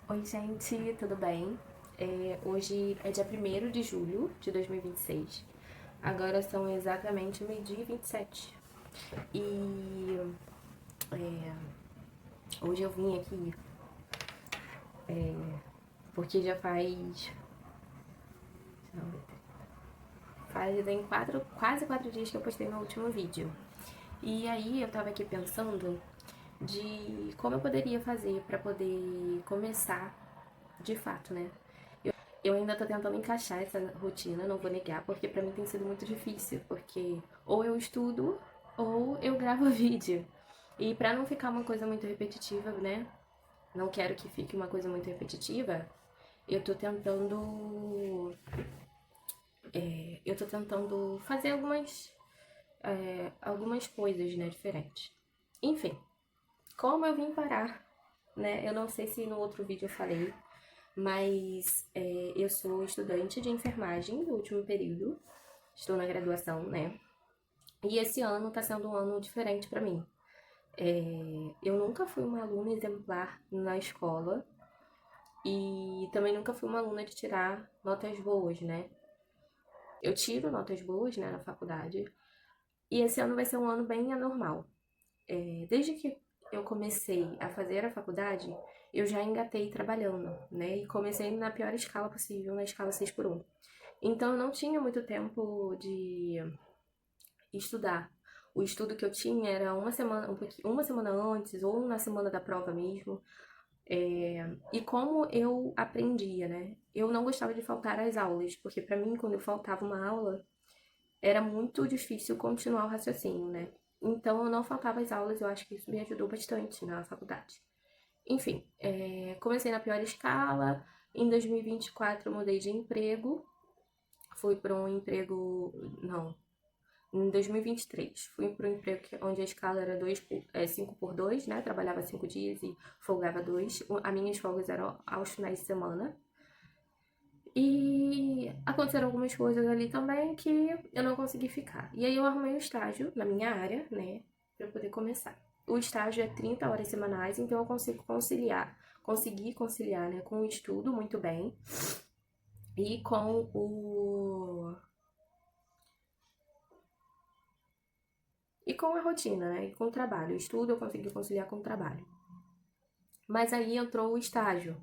Oi, gente, tudo bem? Hoje é dia 1º de julho de 2026. Agora são exatamente meio-dia e 27. E é, hoje eu vim aqui porque já fazem quase 4 dias que eu postei meu último vídeo. E aí eu tava aqui pensando de como eu poderia fazer pra poder começar de fato, né? Eu ainda tô tentando encaixar essa rotina, não vou negar, porque pra mim tem sido muito difícil, porque ou eu estudo ou eu gravo vídeo. E pra não ficar uma coisa muito repetitiva, né? Não quero que fique uma coisa muito repetitiva, eu tô tentando. Eu tô tentando fazer algumas coisas, né, diferentes. Enfim, como eu vim parar, né? Eu não sei se no outro vídeo eu falei, mas eu sou estudante de enfermagem do último período, estou na graduação, né? E esse ano tá sendo um ano diferente pra mim. Eu nunca fui uma aluna exemplar na escola e também nunca fui uma aluna de tirar notas boas, né? Eu tiro notas boas, né, na faculdade, e esse ano vai ser um ano bem anormal. Desde que eu comecei a fazer a faculdade, eu já engatei trabalhando, né? E comecei na pior escala possível, na escala 6x1. Então eu não tinha muito tempo de estudar. O estudo que eu tinha era uma semana antes ou na semana da prova mesmo. E como eu aprendia, né? Eu não gostava de faltar às aulas, porque pra mim, quando eu faltava uma aula, era muito difícil continuar o raciocínio, né? Então eu não faltava às aulas, eu acho que isso me ajudou bastante na faculdade. Enfim, comecei na pior escala, em 2024 eu mudei de emprego, fui para um emprego. Não, em 2023. Fui para um emprego onde a escala era 5x2, né? Trabalhava 5 dias e folgava 2. As minhas folgas eram aos finais de semana. E aconteceram algumas coisas ali também que eu não consegui ficar. E aí eu arrumei um estágio na minha área, né? Pra eu poder começar. O estágio é 30 horas semanais, então eu consigo consegui conciliar, né, com o estudo muito bem e com a rotina, né? E com o trabalho. O estudo eu consegui conciliar com o trabalho. Mas aí entrou o estágio,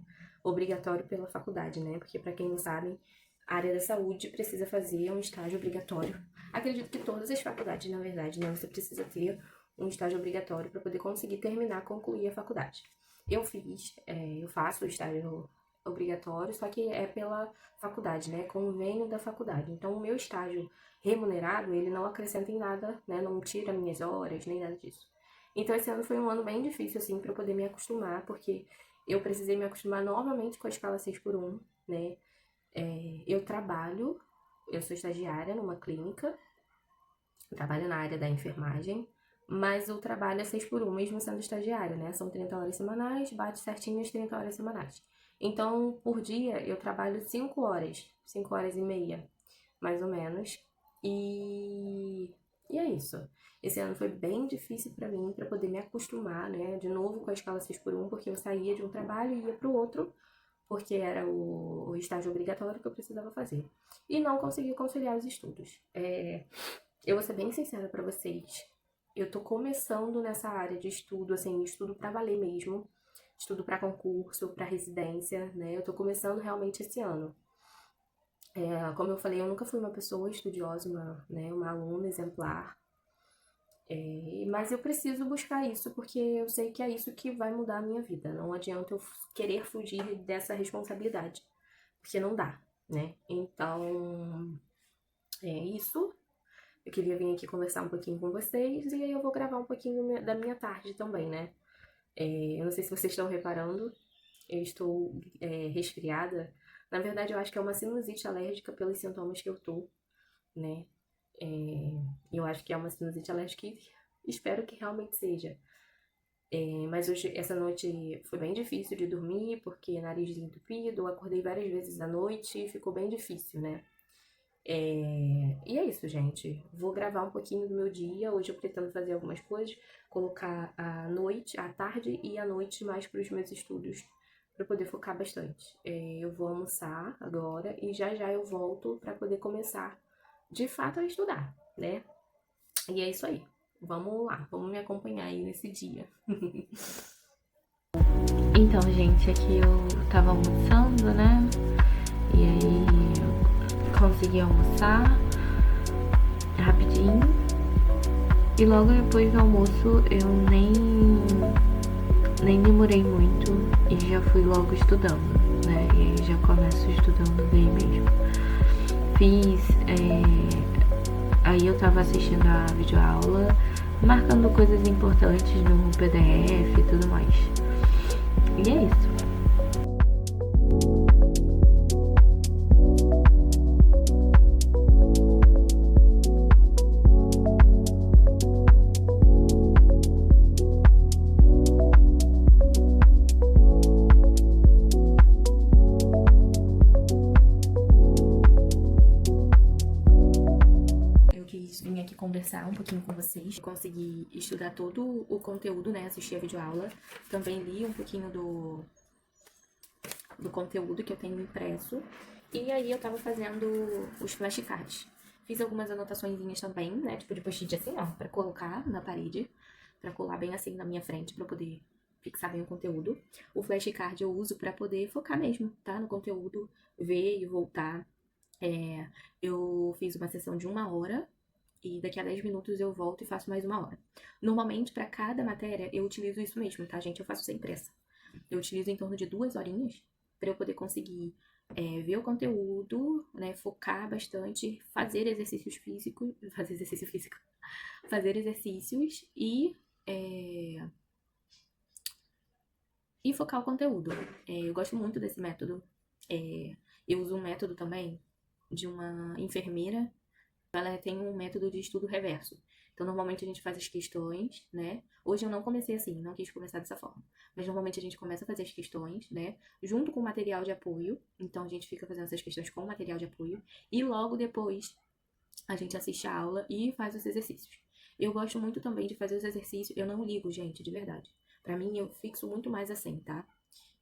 obrigatório pela faculdade, né? Porque, para quem não sabe, a área da saúde precisa fazer um estágio obrigatório. Acredito que todas as faculdades, na verdade, né? Você precisa ter um estágio obrigatório para poder conseguir concluir a faculdade. Eu faço o estágio obrigatório, só que é pela faculdade, né? Convênio da faculdade. Então, o meu estágio remunerado, ele não acrescenta em nada, né? Não tira minhas horas, nem nada disso. Então esse ano foi um ano bem difícil, assim, pra eu poder me acostumar, porque eu precisei me acostumar novamente com a escala 6x1, né? Eu trabalho, eu sou estagiária numa clínica, trabalho na área da enfermagem, mas o trabalho é 6x1, mesmo sendo estagiária, né? São 30 horas semanais, bate certinho as 30 horas semanais. Então, por dia, eu trabalho 5 horas, 5 horas e meia, mais ou menos. E é isso. Esse ano foi bem difícil pra mim, pra poder me acostumar, né, de novo com a escala 6x1, porque eu saía de um trabalho e ia pro outro, porque era o estágio obrigatório que eu precisava fazer. E não consegui conciliar os estudos. Eu vou ser bem sincera pra vocês. Eu tô começando nessa área de estudo, assim, estudo pra valer mesmo. Estudo pra concurso, pra residência, né? Eu tô começando realmente esse ano. Como eu falei, eu nunca fui uma pessoa estudiosa, uma aluna exemplar. Mas eu preciso buscar isso, porque eu sei que é isso que vai mudar a minha vida. Não adianta eu querer fugir dessa responsabilidade, porque não dá, né? Então, é isso. Eu queria vir aqui conversar um pouquinho com vocês e aí eu vou gravar um pouquinho da minha tarde também, né? Eu não sei se vocês estão reparando, eu estou resfriada. Na verdade, eu acho que é uma sinusite alérgica pelos sintomas que eu tô, né? Eu acho que é uma sinusite alérgica e espero que realmente seja. Mas hoje, essa noite foi bem difícil de dormir, porque nariz entupido, eu acordei várias vezes à noite e ficou bem difícil, né? E é isso, gente. Vou gravar um pouquinho do meu dia. Hoje eu pretendo fazer algumas coisas, colocar a noite, a tarde e a noite mais para os meus estudos, para poder focar bastante. Eu vou almoçar agora e já já eu volto para poder começar de fato a estudar, né? E é isso aí. Vamos lá, vamos me acompanhar aí nesse dia. Então, gente, aqui eu tava almoçando, né? E aí eu consegui almoçar rapidinho. E logo depois do almoço eu nem demorei muito e já fui logo estudando, né? E aí já começo estudando bem mesmo. Aí eu tava assistindo a videoaula, marcando coisas importantes no PDF e tudo mais. E é isso. Vim aqui conversar um pouquinho com vocês. Consegui estudar todo o conteúdo, né? Assistir a videoaula. Também li um pouquinho do conteúdo que eu tenho impresso. E aí eu tava fazendo os flashcards. Fiz algumas anotaçõezinhas também, né? Tipo de post-it assim, ó, pra colocar na parede. Pra colar bem assim na minha frente, pra eu poder fixar bem o conteúdo. O flashcard eu uso pra poder focar mesmo, tá? No conteúdo, ver e voltar. Eu fiz uma sessão de 1 hora e daqui a 10 minutos eu volto e faço mais 1 hora. Normalmente, para cada matéria, eu utilizo isso mesmo, tá, gente? Eu faço sem pressa. Eu utilizo em torno de 2 horinhas para eu poder conseguir ver o conteúdo, né, focar bastante, fazer exercícios físicos, fazer exercício físico, fazer exercícios e focar o conteúdo. Eu gosto muito desse método. Eu uso um método também de uma enfermeira. Ela tem um método de estudo reverso. Então, normalmente a gente faz as questões, né? Hoje eu não comecei assim, não quis começar dessa forma. Mas normalmente a gente começa a fazer as questões, né? Junto com o material de apoio. Então, a gente fica fazendo essas questões com o material de apoio. E logo depois, a gente assiste a aula e faz os exercícios. Eu gosto muito também de fazer os exercícios. Eu não ligo, gente, de verdade. Pra mim, eu fixo muito mais assim, tá?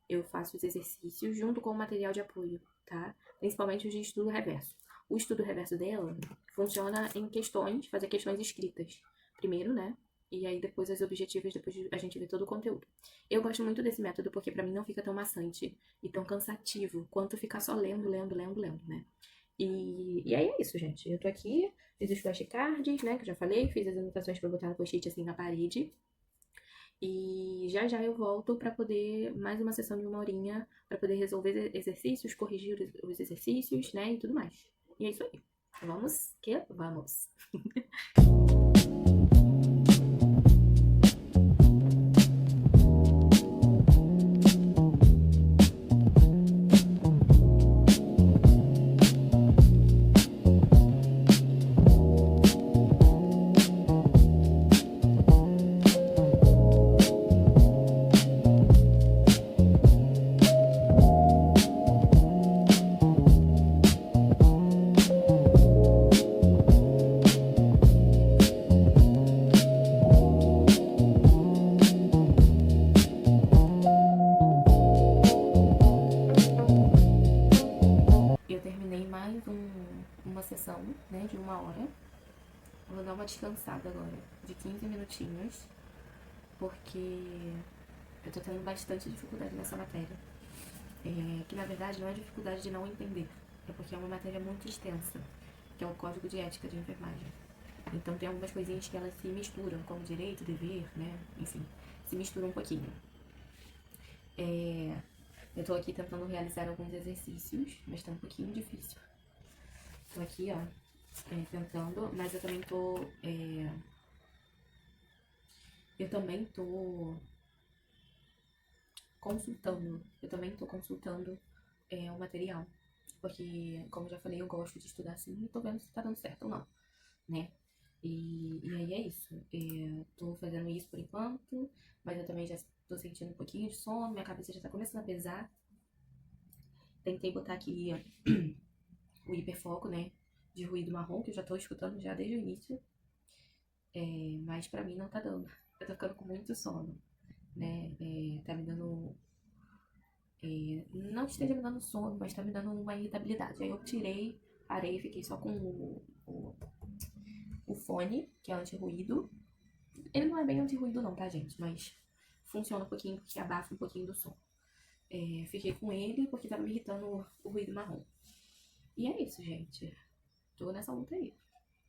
Eu faço os exercícios junto com o material de apoio, tá? Principalmente os de estudo reverso. O estudo reverso dela funciona em questões, fazer questões escritas primeiro, né? E aí depois as objetivas, depois a gente vê todo o conteúdo. Eu gosto muito desse método porque pra mim não fica tão maçante e tão cansativo quanto ficar só lendo, né? E aí é isso, gente. Eu tô aqui, fiz os flashcards, né, que eu já falei, fiz as anotações pra botar no post-it assim na parede. E já já eu volto para poder, mais uma sessão de 1 horinha, para poder resolver exercícios, corrigir os exercícios, né, e tudo mais. E é isso aí. Vamos que vamos. Eu terminei mais uma sessão, né, de 1 hora. Vou dar uma descansada agora, de 15 minutinhos, porque eu tô tendo bastante dificuldade nessa matéria. Que na verdade não é dificuldade de não entender, é porque é uma matéria muito extensa, que é o Código de Ética de Enfermagem. Então tem algumas coisinhas que elas se misturam, como direito, dever, né, enfim, se misturam um pouquinho. Eu tô aqui tentando realizar alguns exercícios, mas tá um pouquinho difícil. Tô aqui, ó, tentando, mas eu também tô consultando. Eu também tô consultando o material. Porque, como eu já falei, eu gosto de estudar assim e tô vendo se tá dando certo ou não, né? E aí é isso. Tô fazendo isso por enquanto, mas eu também já tô sentindo um pouquinho de sono, minha cabeça já tá começando a pesar. Tentei botar aqui o hiperfoco, né? De ruído marrom, que eu já tô escutando já desde o início. Mas pra mim não tá dando. Eu tô ficando com muito sono, né? Tá me dando não esteja me dando sono, mas tá me dando uma irritabilidade. Aí eu tirei, parei, fiquei só com o fone, que é anti-ruído. Ele não é bem anti-ruído não, tá, gente? Mas funciona um pouquinho, porque abafa um pouquinho do som. Fiquei com ele porque tava me irritando o ruído marrom. E é isso, gente. Tô nessa luta aí.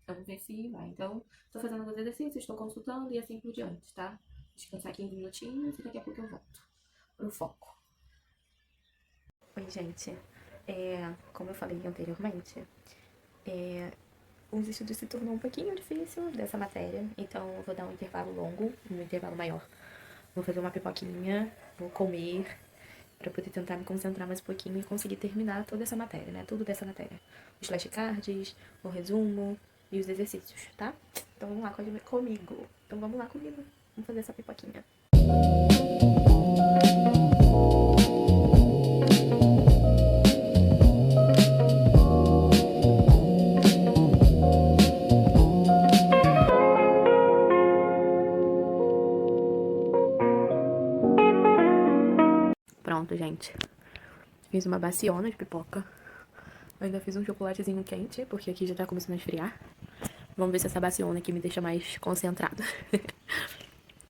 Vamos ver se vai. Então, tô fazendo alguns exercícios, estou consultando e assim por diante, tá? Descansar 15 minutinhos e daqui a pouco eu volto pro foco. Oi, gente. Como eu falei anteriormente, os estudos se tornou um pouquinho difícil dessa matéria, então eu vou dar um intervalo longo, um intervalo maior. Vou fazer uma pipoquinha, vou comer, pra poder tentar me concentrar mais um pouquinho e conseguir terminar toda essa matéria, né? Tudo dessa matéria. Os flashcards, o resumo e os exercícios, tá? Então vamos lá comigo. Então vamos lá comigo. Vamos fazer essa pipoquinha. Pronto, gente. Fiz uma baciona de pipoca. Ainda fiz um chocolatezinho quente, porque aqui já tá começando a esfriar. Vamos ver se essa baciona aqui me deixa mais concentrada.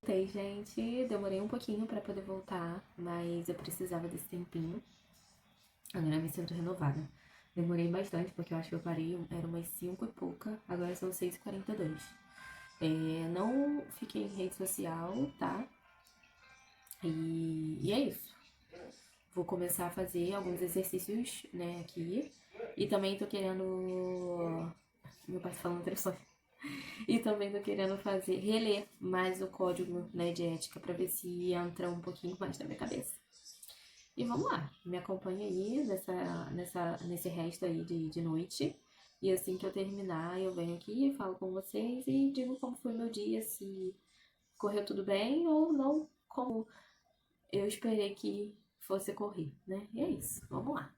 Voltei, gente. Demorei um pouquinho pra poder voltar, mas eu precisava desse tempinho. Agora eu me sinto renovada. Demorei bastante, porque eu acho que eu parei, era umas 5 e pouca. Agora são 6h42. Não fiquei em rede social, tá? E é isso. Vou começar a fazer alguns exercícios, né, aqui. E também tô querendo... Meu pai tá falando no telefone. E também tô querendo reler mais o código, né, de ética pra ver se entra um pouquinho mais na minha cabeça. E vamos lá, me acompanha aí nesse resto aí de noite. E assim que eu terminar, eu venho aqui, falo com vocês e digo como foi meu dia, se correu tudo bem ou não, como eu esperei que fosse correr, né? E é isso, vamos lá.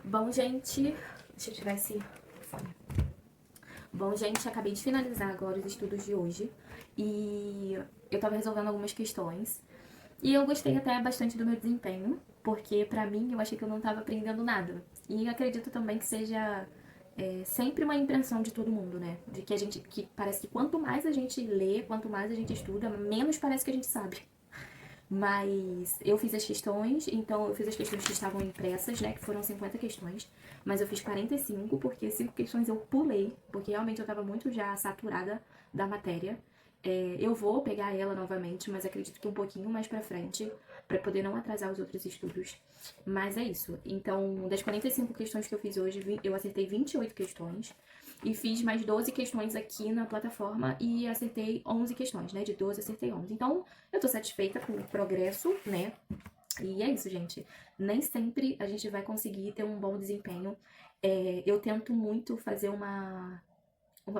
Bom, gente, deixa eu tirar esse fone. Bom, gente, acabei de finalizar agora os estudos de hoje e eu tava resolvendo algumas questões e eu gostei até bastante do meu desempenho, porque pra mim eu achei que eu não tava aprendendo nada. E acredito também que seja sempre uma impressão de todo mundo, né? De que parece que quanto mais a gente lê, quanto mais a gente estuda, menos parece que a gente sabe. Mas eu fiz as questões, então eu fiz as questões que estavam impressas, né, que foram 50 questões, mas eu fiz 45, porque 5 questões eu pulei, porque realmente eu tava muito já saturada da matéria. Eu vou pegar ela novamente, mas acredito que um pouquinho mais pra frente, pra poder não atrasar os outros estudos. Mas é isso. Então, das 45 questões que eu fiz hoje, eu acertei 28 questões. E fiz mais 12 questões aqui na plataforma e acertei 11 questões, né? De 12 acertei 11. Então, eu tô satisfeita com o progresso, né? E é isso, gente. Nem sempre a gente vai conseguir ter um bom desempenho. Eu tento muito fazer uma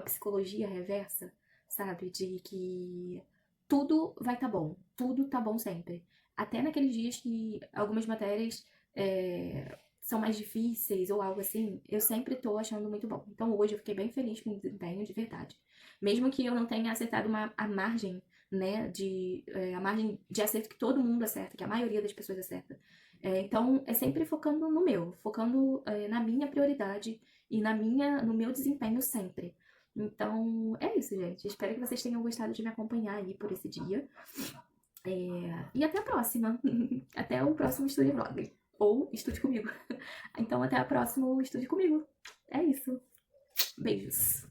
psicologia reversa, sabe? De que tudo vai tá bom. Tudo tá bom sempre. Até naqueles dias que algumas matérias são mais difíceis ou algo assim, eu sempre tô achando muito bom. Então hoje eu fiquei bem feliz com o desempenho, de verdade. Mesmo que eu não tenha acertado a margem, né, a margem de acerto que todo mundo acerta, que a maioria das pessoas acerta. Então é sempre focando no meu, focando na minha prioridade e no meu desempenho sempre. Então é isso, gente. Espero que vocês tenham gostado de me acompanhar aí por esse dia. E até a próxima. Até o próximo Estude Vlog. Ou estude comigo. Então, até a próxima Estude comigo. É isso. Beijos.